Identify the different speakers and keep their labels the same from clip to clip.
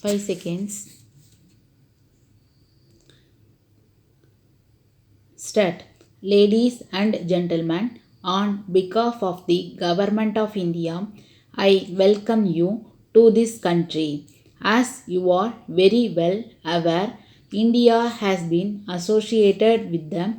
Speaker 1: 5 seconds. Start. Ladies and gentlemen, on behalf of the Government of India, I welcome you to this country. As you are very well aware, India has been associated with the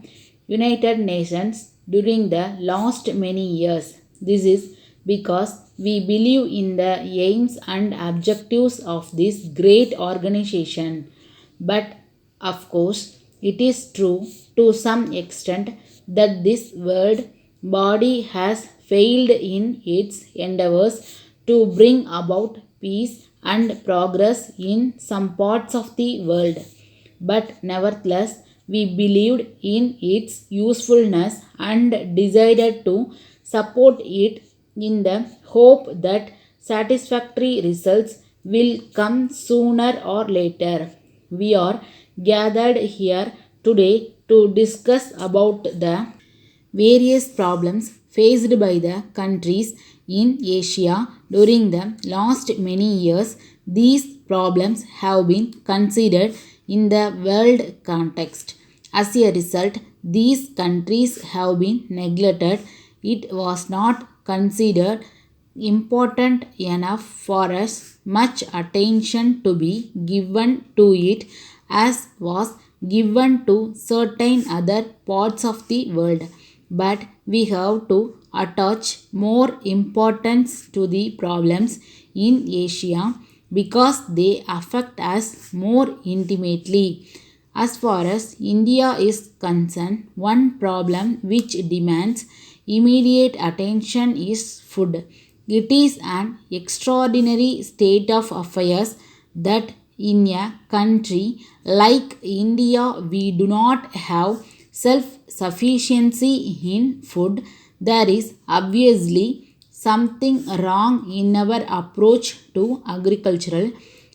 Speaker 1: United Nations during the last many years. This is because we believe in the aims and objectives of this great organization. But of course, it is true to some extent that this world body has failed in its endeavors to bring about peace and progress in some parts of the world. But nevertheless, we believed in its usefulness and decided to support it in the hope that satisfactory results will come sooner or later. We are gathered here today to discuss about the various problems faced by the countries in Asia during the last many years. These problems have been considered in the world context. As a result, these countries have been neglected. It was not considered important enough for us much attention to be given to it as was given to certain other parts of the world. But we have to attach more importance to the problems in Asia because they affect us more intimately. As far as India is concerned, one problem which demands immediate attention is food. It is an extraordinary state of affairs that in a country like India we do not have self sufficiency in food. There is obviously something wrong in our approach to agricultural.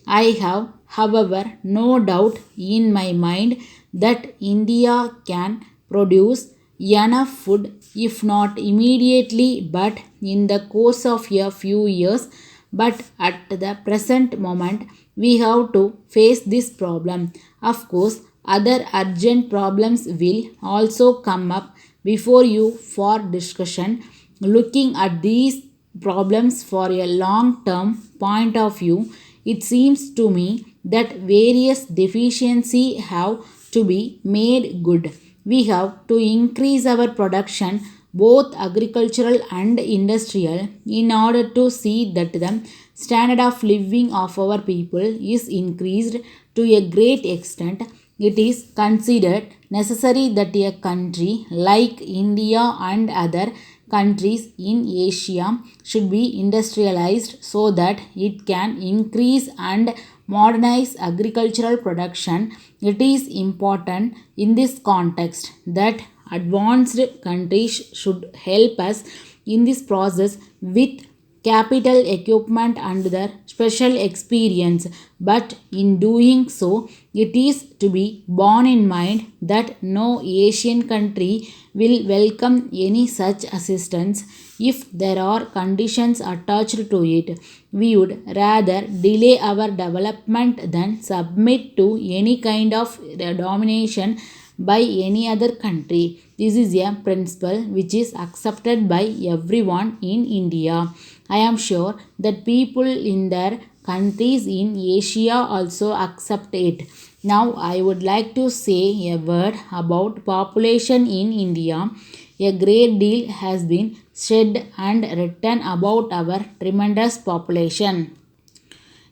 Speaker 1: I have, however, no doubt in my mind that India can produce enough food, if not immediately, but in the course of a few years. But at the present moment, we have to face this problem. Of course, other urgent problems will also come up before you for discussion. Looking at these problems for a long term point of view, it seems to me that various deficiencies have to be made good. We have to increase our production, both agricultural and industrial, in order to see that the standard of living of our people is increased to a great extent. It is considered necessary that a country like India and other countries in Asia should be industrialized so that it can increase and modernize agricultural production. It is important in this context that advanced countries should help us in this process with capital equipment and their special experience. But in doing so, it is to be borne in mind that no Asian country will welcome any such assistance if there are conditions attached to it. We would rather delay our development than submit to any kind of domination by any other country. This is a principle which is accepted by everyone in India. I am sure that people in their countries in Asia also accept it. Now I would like to say a word about population in India. A great deal has been said and written about our tremendous population.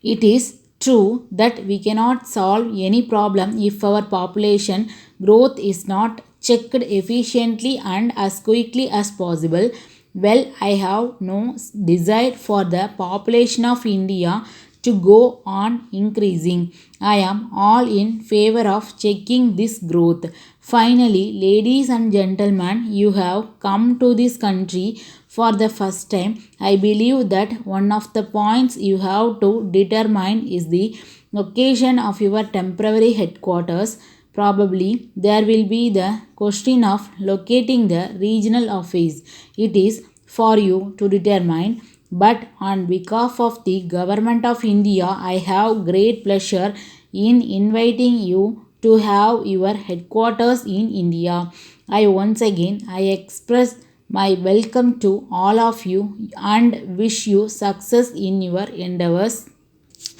Speaker 1: It is true that we cannot solve any problem if our population growth is not checked efficiently and as quickly as possible. Well, I have no desire for the population of India to go on increasing. I am all in favor of checking this growth. Finally, ladies and gentlemen, you have come to this country for the first time. I believe that one of the points you have to determine is the location of your temporary headquarters. Probably there will be the question of locating the regional office. It is for you to determine. but on behalf of the Government of India, I have great pleasure in inviting you to have your headquarters in India. I express my welcome to all of you and wish you success in your endeavors.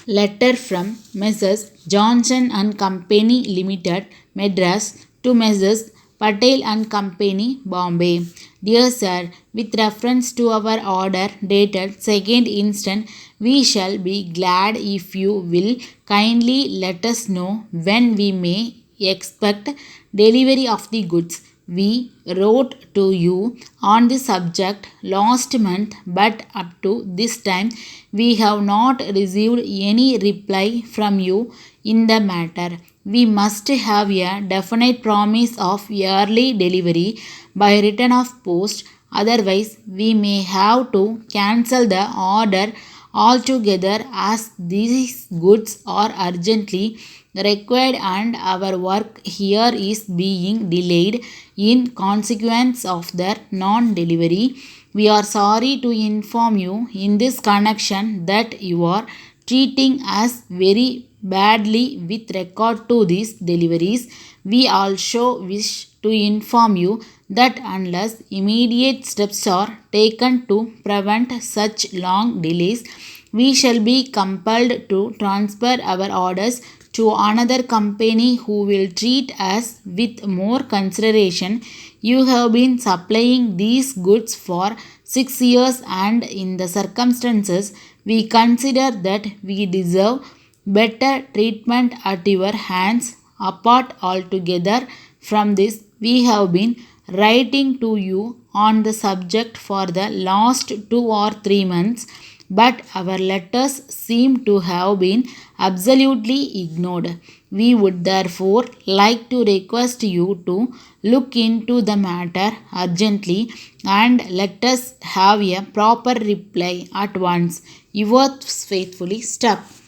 Speaker 1: Letter from Messrs. Johnson and Company Limited, Madras to Messrs. Patel and Company, Bombay. Dear Sir, with reference to our order dated 2nd instant, we shall be glad if you will kindly let us know when we may expect delivery of the goods. We wrote to you on the subject last month, but up to this time we have not received any reply from you in the matter. We must have a definite promise of early delivery by return of post, otherwise, we may have to cancel the order altogether as these goods are urgently required and our work here is being delayed in consequence of their non delivery. We are sorry to inform you in this connection that you are treating us very badly with regard to these deliveries. We also wish to inform you that unless immediate steps are taken to prevent such long delays, we shall be compelled to transfer our orders to another company who will treat us with more consideration. You have been supplying these goods for 6 years, and in the circumstances, we consider that we deserve better treatment at your hands. Apart altogether from this, we have been writing to you on the subject for the last 2 or 3 months, but our letters seem to have been absolutely ignored. We would therefore like to request you to look into the matter urgently and let us have a proper reply at once. Yours faithfully, Stuck.